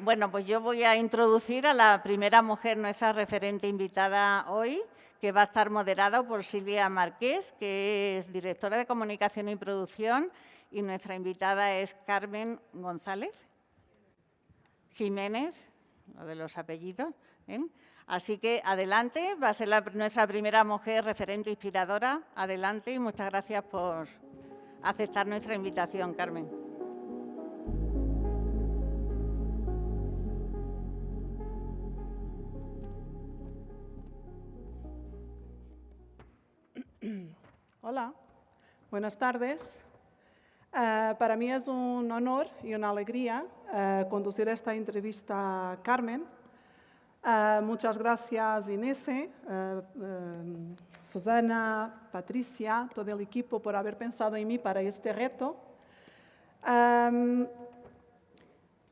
Bueno, pues yo voy a introducir a la primera mujer, nuestra referente invitada hoy, que va a estar moderada por Silvia Marqués, que es directora de Comunicación y Producción, y nuestra invitada es Carmen González Jiménez, lo de los apellidos. Así que adelante, va a ser nuestra primera mujer referente inspiradora. Adelante y muchas gracias por aceptar nuestra invitación, Carmen. Hola, buenas tardes. Para mí es un honor y una alegría conducir esta entrevista a Carmen. Muchas gracias Inés, Susana, Patricia, todo el equipo por haber pensado en mí para este reto.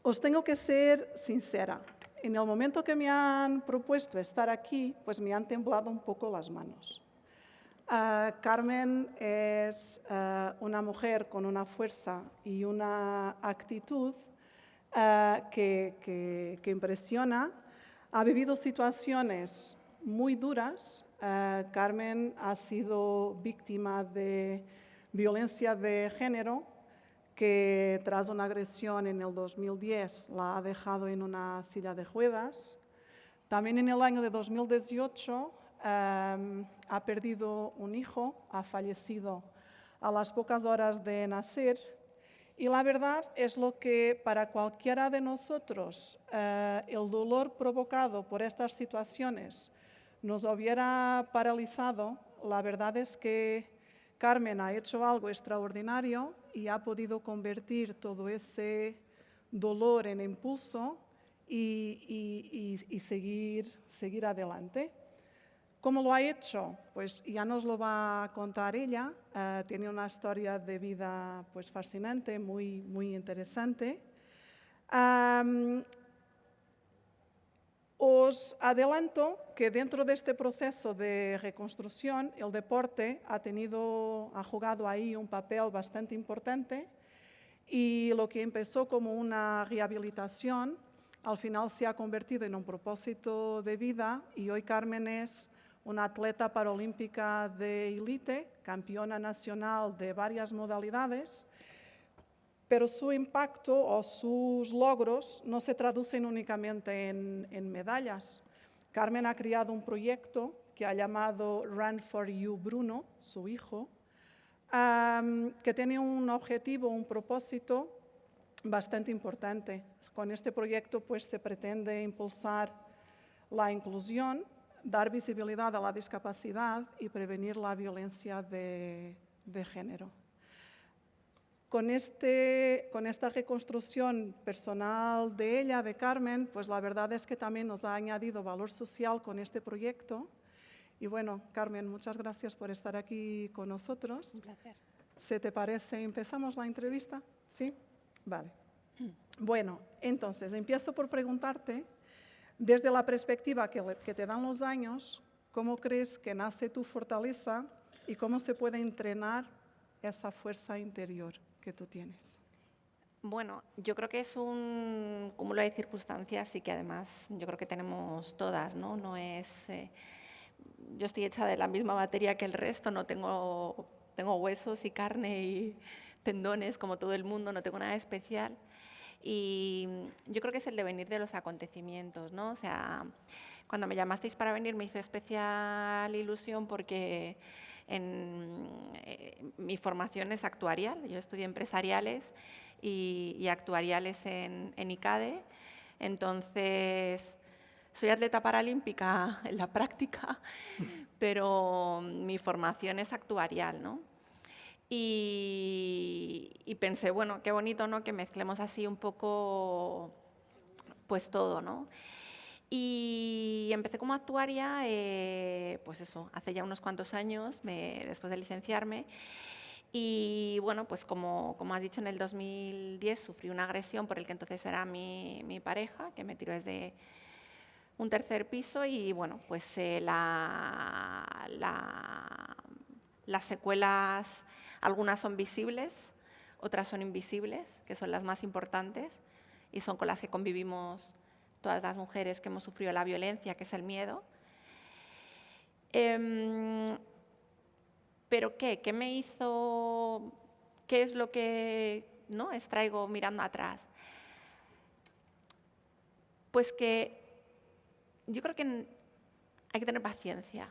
Os tengo que ser sincera. En el momento que me han propuesto estar aquí, pues me han temblado un poco las manos. Carmen es una mujer con una fuerza y una actitud que impresiona. Ha vivido situaciones muy duras. Carmen ha sido víctima de violencia de género que tras una agresión en el 2010 la ha dejado en una silla de ruedas. También en el año de 2018 ha perdido un hijo, ha fallecido a las pocas horas de nacer. Y la verdad es lo que para cualquiera de nosotros el dolor provocado por estas situaciones nos hubiera paralizado. La verdad es que Carmen ha hecho algo extraordinario y ha podido convertir todo ese dolor en impulso y seguir adelante. ¿Cómo lo ha hecho? Pues ya nos lo va a contar ella. Tiene una historia de vida pues, fascinante, muy interesante. Os adelanto que dentro de este proceso de reconstrucción, el deporte ha jugado ahí un papel bastante importante y lo que empezó como una rehabilitación, al final se ha convertido en un propósito de vida y hoy Carmen es una atleta paralímpica de élite, campeona nacional de varias modalidades, pero su impacto o sus logros no se traducen únicamente en medallas. Carmen ha creado un proyecto que ha llamado Run for You Bruno, su hijo, que tiene un objetivo, un propósito bastante importante. Con este proyecto pues, se pretende impulsar la inclusión, dar visibilidad a la discapacidad y prevenir la violencia de género. Con esta reconstrucción personal de ella, de Carmen, pues la verdad es que también nos ha añadido valor social con este proyecto. Y bueno, Carmen, muchas gracias por estar aquí con nosotros. Un placer. ¿Se te parece? ¿Empezamos la entrevista? ¿Sí? Vale. Bueno, entonces, empiezo por preguntarte, desde la perspectiva que te dan los años, ¿cómo crees que nace tu fortaleza y cómo se puede entrenar esa fuerza interior que tú tienes? Bueno, yo creo que es un cúmulo de circunstancias y que además yo creo que tenemos todas, ¿no? No es, yo estoy hecha de la misma materia que el resto, no tengo huesos y carne y tendones como todo el mundo, no tengo nada especial. Y yo creo que es el devenir de los acontecimientos, ¿no? O sea, cuando me llamasteis para venir me hizo especial ilusión porque mi formación es actuarial. Yo estudié empresariales y actuariales en ICADE. Entonces, soy atleta paralímpica en la práctica, pero mi formación es actuarial, ¿no? Y pensé, bueno, qué bonito, ¿no?, que mezclemos así un poco pues todo, ¿no? Y empecé como actuaria, pues eso, hace ya unos cuantos años, después de licenciarme. Y bueno, pues como has dicho, en el 2010 sufrí una agresión por el que entonces era mi pareja, que me tiró desde un tercer piso y bueno, pues las secuelas, algunas son visibles, otras son invisibles, que son las más importantes, y son con las que convivimos todas las mujeres que hemos sufrido la violencia, que es el miedo. ¿Pero qué? ¿Qué me hizo? ¿Qué es lo que ¿no? extraigo mirando atrás? Pues que yo creo que hay que tener paciencia.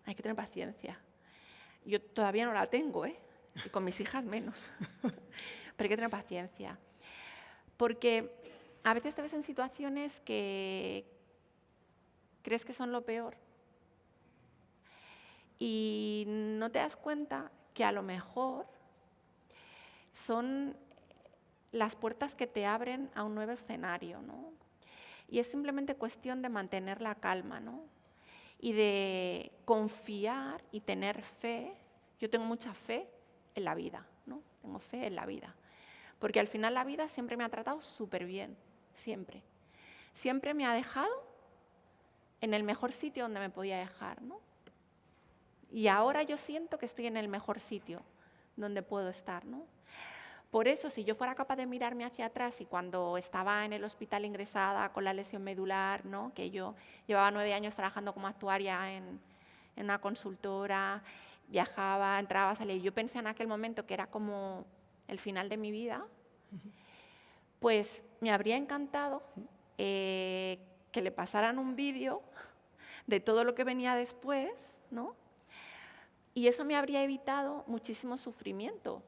Hay que tener paciencia. Yo todavía no la tengo, ¿eh? Y con mis hijas menos. Pero hay que tener paciencia. Porque a veces te ves en situaciones que crees que son lo peor y no te das cuenta que a lo mejor son las puertas que te abren a un nuevo escenario, ¿no? Y es simplemente cuestión de mantener la calma, ¿no? Y de confiar y tener fe. Yo tengo mucha fe en la vida, ¿no? Tengo fe en la vida. Porque al final la vida siempre me ha tratado súper bien, siempre. Siempre me ha dejado en el mejor sitio donde me podía dejar, ¿no? Y ahora yo siento que estoy en el mejor sitio donde puedo estar, ¿no? Por eso, si yo fuera capaz de mirarme hacia atrás y cuando estaba en el hospital ingresada con la lesión medular, ¿no? Que yo llevaba 9 años trabajando como actuaria en una consultora, viajaba, entraba, salía, y yo pensé en aquel momento que era como el final de mi vida, pues me habría encantado que le pasaran un vídeo de todo lo que venía después, ¿no? Y eso me habría evitado muchísimo sufrimiento,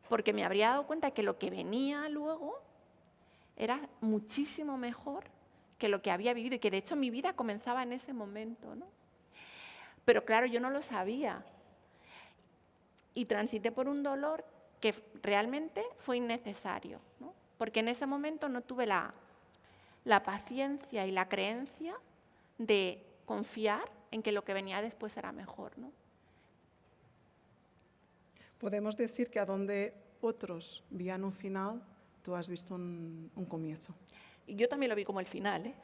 porque me habría dado cuenta que lo que venía luego era muchísimo mejor que lo que había vivido y que de hecho mi vida comenzaba en ese momento, ¿no? Pero claro, yo no lo sabía y transité por un dolor que realmente fue innecesario, ¿no? Porque en ese momento no tuve la paciencia y la creencia de confiar en que lo que venía después era mejor, ¿no? Podemos decir que a donde otros veían un final, tú has visto un comienzo. Y yo también lo vi como el final, ¿eh?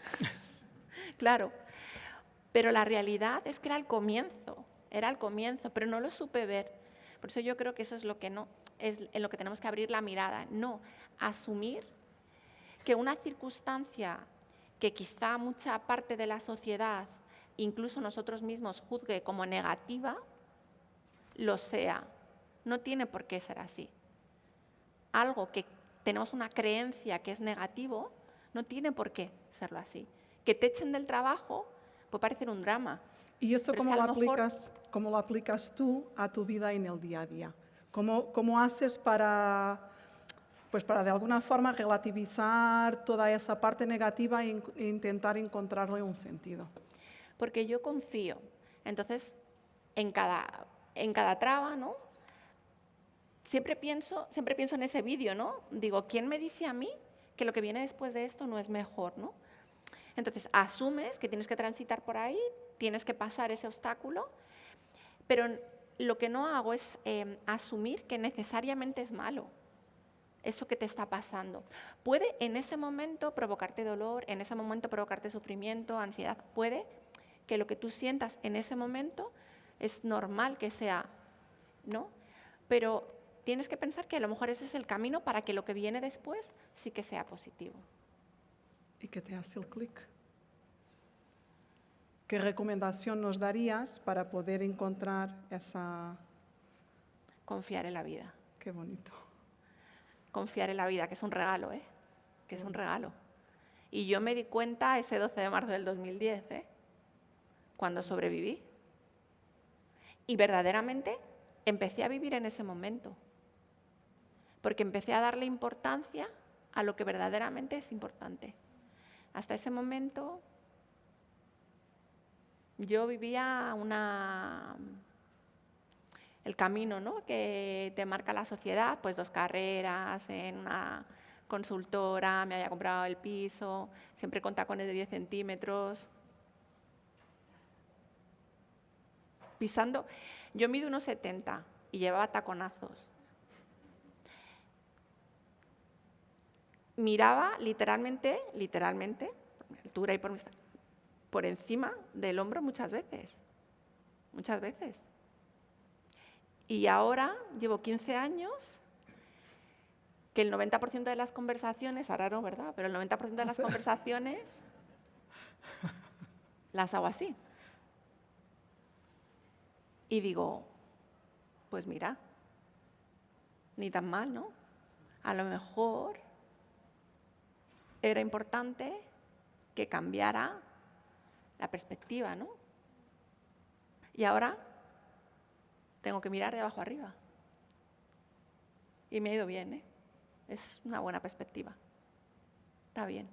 Claro. Pero la realidad es que era el comienzo, pero no lo supe ver. Por eso yo creo que eso es lo que no, es en lo que tenemos que abrir la mirada, no asumir que una circunstancia que quizá mucha parte de la sociedad, incluso nosotros mismos, juzgue como negativa, lo sea. No tiene por qué ser así. Algo que tenemos una creencia que es negativo, no tiene por qué serlo así. Que te echen del trabajo puede parecer un drama. ¿Y eso pero cómo, es que a lo lo mejor cómo lo aplicas tú a tu vida en el día a día? ¿Cómo haces para de alguna forma relativizar toda esa parte negativa e intentar encontrarle un sentido? Porque yo confío. Entonces, en cada traba, ¿no? Siempre pienso en ese vídeo, ¿no? Digo, ¿quién me dice a mí que lo que viene después de esto no es mejor, ¿no? Entonces, asumes que tienes que transitar por ahí, tienes que pasar ese obstáculo, pero lo que no hago es asumir que necesariamente es malo eso que te está pasando. Puede en ese momento provocarte dolor, en ese momento provocarte sufrimiento, ansiedad. Puede que lo que tú sientas en ese momento es normal que sea, ¿no? Pero tienes que pensar que a lo mejor ese es el camino para que lo que viene después sí que sea positivo. ¿Y qué te hace el clic? ¿Qué recomendación nos darías para poder encontrar esa...? Confiar en la vida. Qué bonito. Confiar en la vida, que es un regalo, ¿eh? Que es un regalo. Y yo me di cuenta ese 12 de marzo del 2010, ¿eh? Cuando sobreviví. Y verdaderamente empecé a vivir en ese momento. Porque empecé a darle importancia a lo que verdaderamente es importante. Hasta ese momento yo vivía el camino, ¿no? Que te marca la sociedad, pues 2 carreras, en una consultora, me había comprado el piso, siempre con tacones de 10 centímetros. Pisando, yo mido 1,70 y llevaba taconazos. Miraba literalmente, por mi altura y por encima del hombro muchas veces. Y ahora llevo 15 años que el 90% de las conversaciones, ahora no, ¿verdad? Pero el 90% de las conversaciones las hago así. Y digo, pues mira, ni tan mal, ¿no? A lo mejor era importante que cambiara la perspectiva, ¿no? Y ahora tengo que mirar de abajo arriba. Y me ha ido bien, ¿eh? Es una buena perspectiva. Está bien.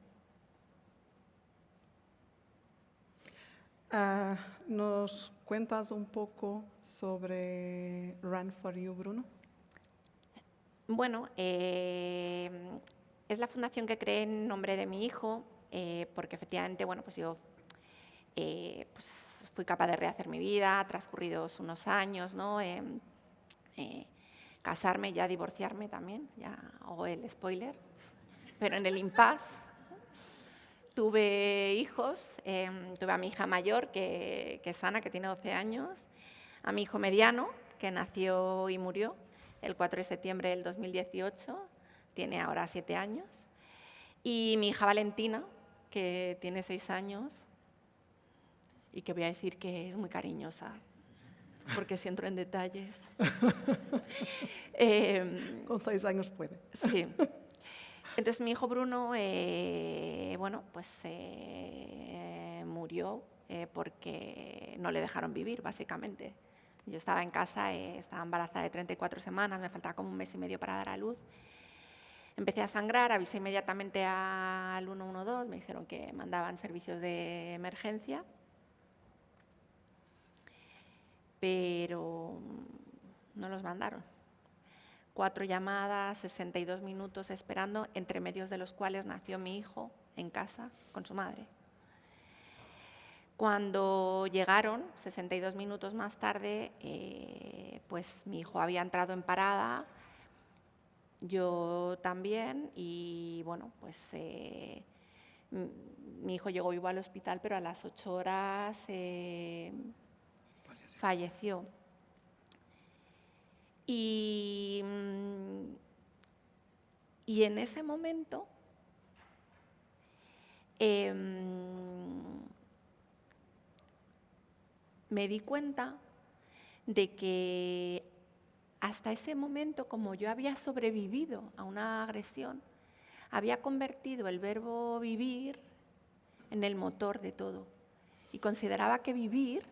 ¿Nos cuentas un poco sobre Run for You, Bruno? Bueno, es la fundación que creé en nombre de mi hijo, porque efectivamente, bueno, pues yo pues fui capaz de rehacer mi vida, transcurridos unos años, ¿no? Casarme, ya divorciarme también, ya hago el spoiler, pero en el impasse tuve hijos, tuve a mi hija mayor, que es Ana, que tiene 12 años, a mi hijo mediano, que nació y murió el 4 de septiembre del 2018, tiene ahora 7 años, y mi hija Valentina, que tiene 6 años, y que voy a decir que es muy cariñosa, porque si entro en detalles. Con 6 años puede. Sí. Entonces mi hijo Bruno, bueno, pues murió porque no le dejaron vivir, básicamente. Yo estaba en casa, estaba embarazada de 34 semanas, me faltaba como un mes y medio para dar a luz. Empecé a sangrar, avisé inmediatamente al 112, me dijeron que mandaban servicios de emergencia, pero no los mandaron. 4 llamadas, 62 minutos esperando, entre medios de los cuales nació mi hijo en casa con su madre. Cuando llegaron, 62 minutos más tarde, pues mi hijo había entrado en parada, yo también, y bueno, pues mi hijo llegó vivo al hospital, pero a las 8 horas falleció. Y en ese momento me di cuenta de que hasta ese momento, como yo había sobrevivido a una agresión, había convertido el verbo vivir en el motor de todo y consideraba que vivir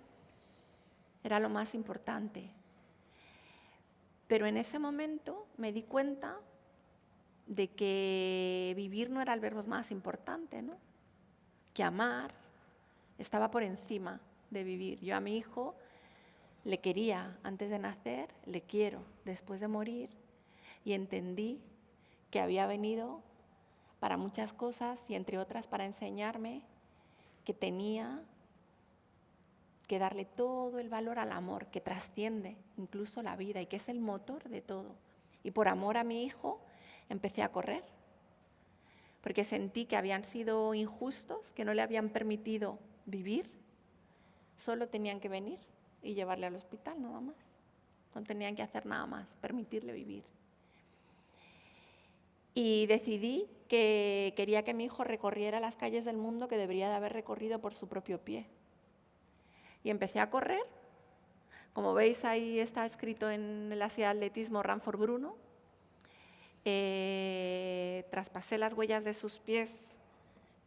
era lo más importante. Pero en ese momento me di cuenta de que vivir no era el verbo más importante, ¿no? Que amar estaba por encima de vivir. Yo a mi hijo le quería antes de nacer, le quiero después de morir, y entendí que había venido para muchas cosas y entre otras para enseñarme que tenía que darle todo el valor al amor, que trasciende incluso la vida y que es el motor de todo. Y por amor a mi hijo empecé a correr, porque sentí que habían sido injustos, que no le habían permitido vivir, solo tenían que venir y llevarle al hospital, nada más. No tenían que hacer nada más, permitirle vivir. Y decidí que quería que mi hijo recorriera las calles del mundo que debería de haber recorrido por su propio pie. Y empecé a correr. Como veis, ahí está escrito en el Asia Atletismo Run for Bruno. Traspasé las huellas de sus pies,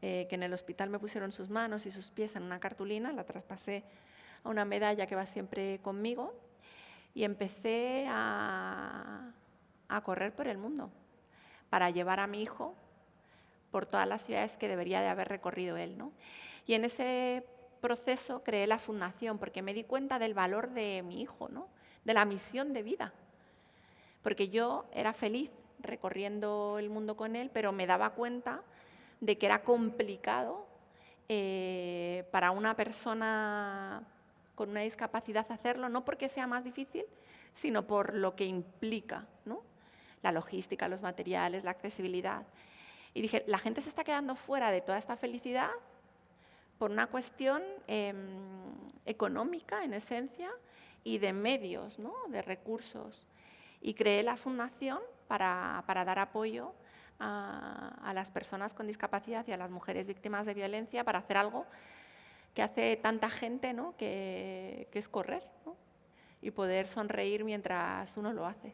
que en el hospital me pusieron sus manos y sus pies en una cartulina, la traspasé a una medalla que va siempre conmigo y empecé a correr por el mundo para llevar a mi hijo por todas las ciudades que debería de haber recorrido él, ¿no? Y en ese proceso creé la fundación porque me di cuenta del valor de mi hijo, ¿no? De la misión de vida, porque yo era feliz recorriendo el mundo con él, pero me daba cuenta de que era complicado para una persona con una discapacidad hacerlo, no porque sea más difícil, sino por lo que implica, ¿no? La logística, los materiales, la accesibilidad. Y dije, la gente se está quedando fuera de toda esta felicidad por una cuestión económica, en esencia, y de medios, ¿no? De recursos. Y creé la fundación para dar apoyo a las personas con discapacidad y a las mujeres víctimas de violencia, para hacer algo que hace tanta gente, ¿no? que es correr, ¿no? Y poder sonreír mientras uno lo hace.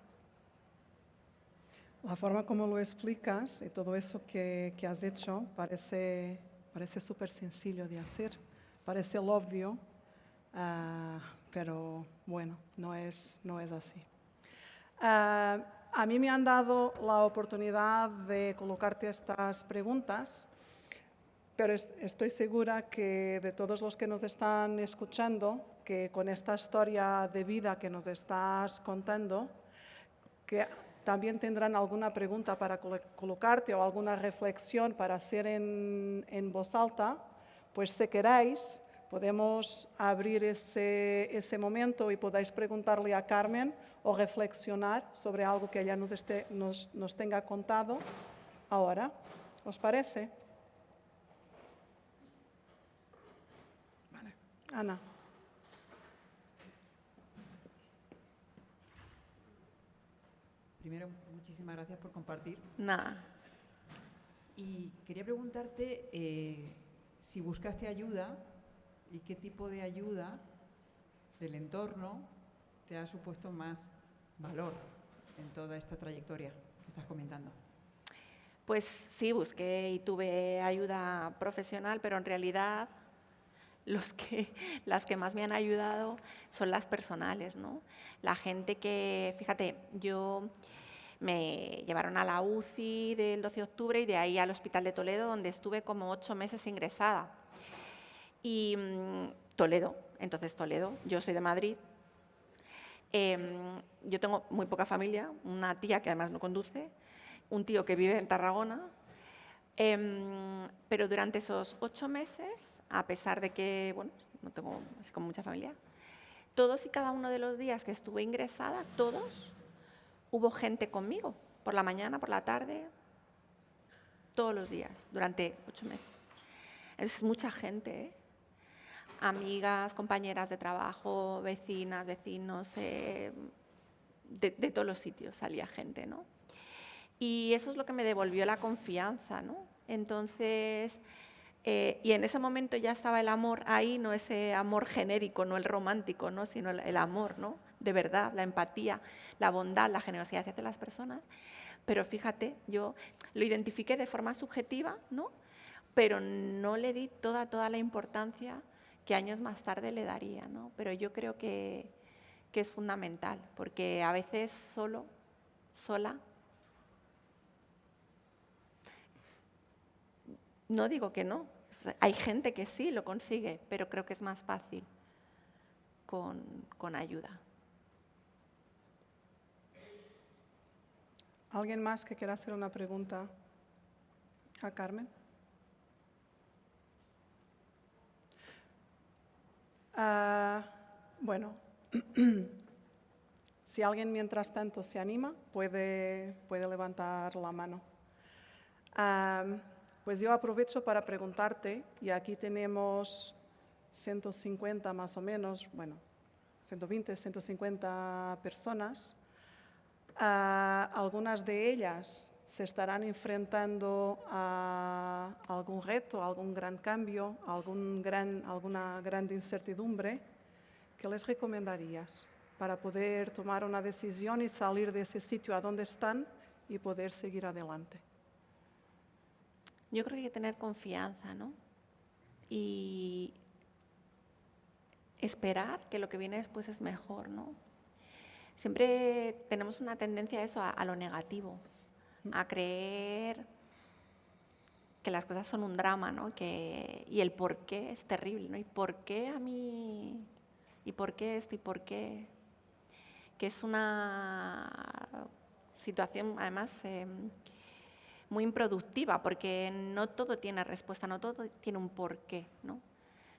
La forma como lo explicas y todo eso que has hecho parece súper sencillo de hacer, parece obvio, pero bueno, no es así. A mí me han dado la oportunidad de colocarte estas preguntas, pero estoy segura que de todos los que nos están escuchando, que con esta historia de vida que nos estás contando, que también tendrán alguna pregunta para colocarte o alguna reflexión para hacer en voz alta, pues si queréis, podemos abrir ese momento y podáis preguntarle a Carmen o reflexionar sobre algo que ella nos tenga contado ahora. ¿Os parece? Vale. Ana. Primero, muchísimas gracias por compartir. Nada. Y quería preguntarte si buscaste ayuda y qué tipo de ayuda del entorno te ha supuesto más valor en toda esta trayectoria que estás comentando. Pues sí, busqué y tuve ayuda profesional, pero en realidad las que más me han ayudado son las personales, ¿no? La gente que, fíjate, me llevaron a la UCI del 12 de octubre y de ahí al Hospital de Toledo, donde estuve como 8 meses ingresada. Y Toledo, yo soy de Madrid. Yo tengo muy poca familia, una tía que además no conduce, un tío que vive en Tarragona. Pero durante esos 8 meses, a pesar de que, bueno, no tengo así como mucha familia, todos y cada uno de los días que estuve ingresada, hubo gente conmigo, por la mañana, por la tarde, todos los días, durante 8 meses. Es mucha gente, ¿eh? Amigas, compañeras de trabajo, vecinas, vecinos, de todos los sitios salía gente, ¿no? Y eso es lo que me devolvió la confianza, ¿no? Entonces, y en ese momento ya estaba el amor ahí, no ese amor genérico, no el romántico, ¿no? Sino el amor, ¿no? De verdad, la empatía, la bondad, la generosidad hacia las personas. Pero fíjate, yo lo identifiqué de forma subjetiva, ¿no? Pero no le di toda la importancia que años más tarde le daría, ¿no? Pero yo creo que es fundamental, porque a veces sola, no digo que no, hay gente que sí lo consigue, pero creo que es más fácil con ayuda. ¿Alguien más que quiera hacer una pregunta a Carmen? Bueno, si alguien mientras tanto se anima, puede levantar la mano. Pues yo aprovecho para preguntarte, y aquí tenemos 150 más o menos, bueno, 120, 150 personas. Algunas de ellas se estarán enfrentando a algún reto, algún gran cambio, alguna gran incertidumbre. ¿Qué les recomendarías para poder tomar una decisión y salir de ese sitio a donde están y poder seguir adelante? Yo creo que hay que tener confianza, ¿no? Y esperar que lo que viene después es mejor, ¿no? Siempre tenemos una tendencia a eso, a lo negativo, a creer que las cosas son un drama, ¿no? Y el por qué es terrible, ¿no? ¿Y por qué a mí? ¿Y por qué esto? ¿Y por qué? Que es una situación, además, muy improductiva, porque no todo tiene respuesta, no todo tiene un porqué, ¿no?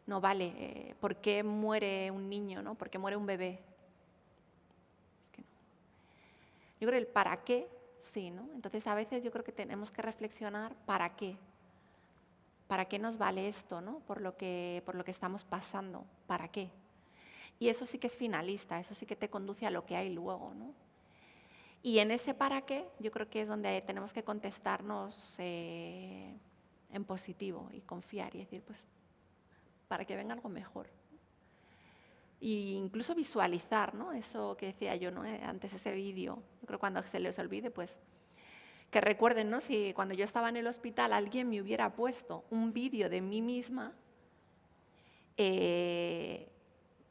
No vale, ¿por qué muere un niño, ¿no? ¿Por qué muere un bebé? Es que no. Yo creo que el para qué, sí, ¿no? Entonces, a veces yo creo que tenemos que reflexionar para qué. ¿Para qué nos vale esto, ¿no? Por lo que estamos pasando, ¿para qué? Y eso sí que es finalista, eso sí que te conduce a lo que hay luego, ¿no? Y en ese para qué, yo creo que es donde tenemos que contestarnos en positivo y confiar y decir, pues, para que venga algo mejor. E incluso visualizar, ¿no? Eso que decía yo, ¿no? Antes ese vídeo. Yo creo que cuando se les olvide, pues, que recuerden, ¿no? Si cuando yo estaba en el hospital alguien me hubiera puesto un vídeo de mí misma,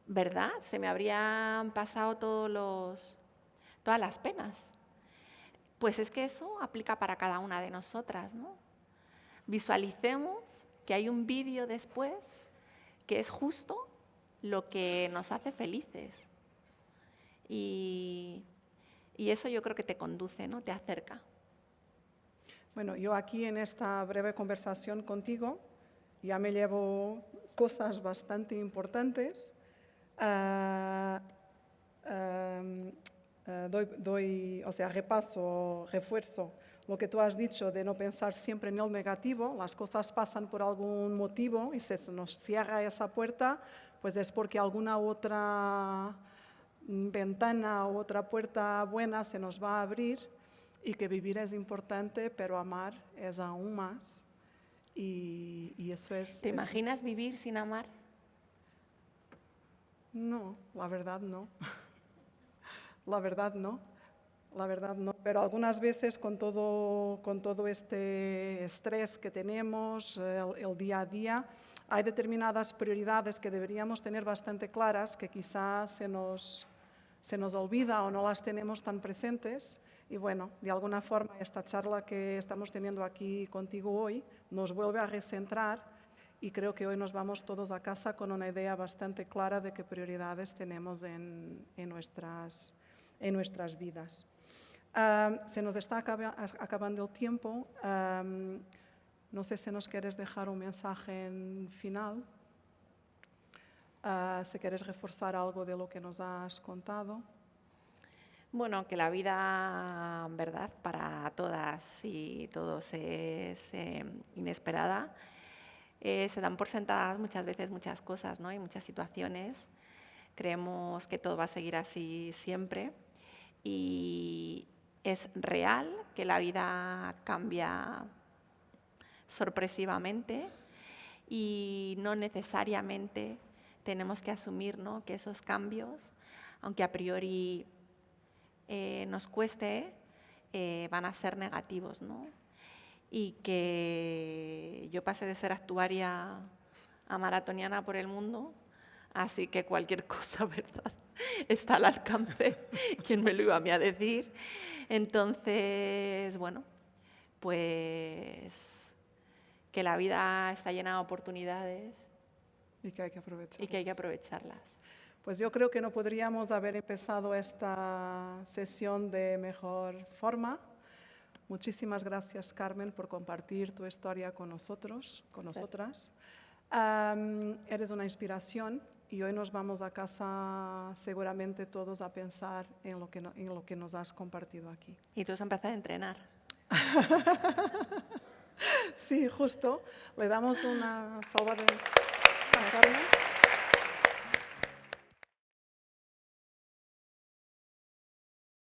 ¿verdad? Se me habrían pasado todas las penas. Pues es que eso aplica para cada una de nosotras, ¿no? Visualicemos que hay un vídeo después que es justo lo que nos hace felices. Y eso yo creo que te conduce, ¿no? Te acerca. Bueno, yo aquí en esta breve conversación contigo ya me llevo cosas bastante importantes. Refuerzo lo que tú has dicho de no pensar siempre en el negativo. Las cosas pasan por algún motivo y si se nos cierra esa puerta, pues es porque alguna otra ventana o otra puerta buena se nos va a abrir, y que vivir es importante, pero amar es aún más. Y eso es... ¿Te imaginas vivir sin amar? No, la verdad no. La verdad no. La verdad no. Pero algunas veces con todo este estrés que tenemos, el día a día, hay determinadas prioridades que deberíamos tener bastante claras, que quizás se nos olvida o no las tenemos tan presentes. Y bueno, de alguna forma esta charla que estamos teniendo aquí contigo hoy nos vuelve a recentrar, y creo que hoy nos vamos todos a casa con una idea bastante clara de qué prioridades tenemos en nuestras vidas. Se nos está acabando el tiempo. No sé si nos quieres dejar un mensaje final, si quieres reforzar algo de lo que nos has contado. Bueno, que la vida, verdad, para todas y todos es inesperada. Se dan por sentadas muchas veces muchas cosas, ¿no? Y muchas situaciones. Creemos que todo va a seguir así siempre. Y es real que la vida cambia sorpresivamente y no necesariamente tenemos que asumir, ¿no? Que esos cambios, aunque a priori nos cueste, van a ser negativos, ¿no? Y que yo pasé de ser actuaria a maratoniana por el mundo, así que cualquier cosa, ¿verdad?, está al alcance. ¿Quién me lo iba a mí a decir? Entonces, bueno, pues que la vida está llena de oportunidades y que hay que aprovecharlas. Pues yo creo que no podríamos haber empezado esta sesión de mejor forma. Muchísimas gracias, Carmen, por compartir tu historia con nosotros, con nosotras. Eres una inspiración y hoy nos vamos a casa seguramente todos a pensar en lo que nos has compartido aquí. Y tú has empezado a entrenar. Sí, justo. Le damos una salva a Carmen.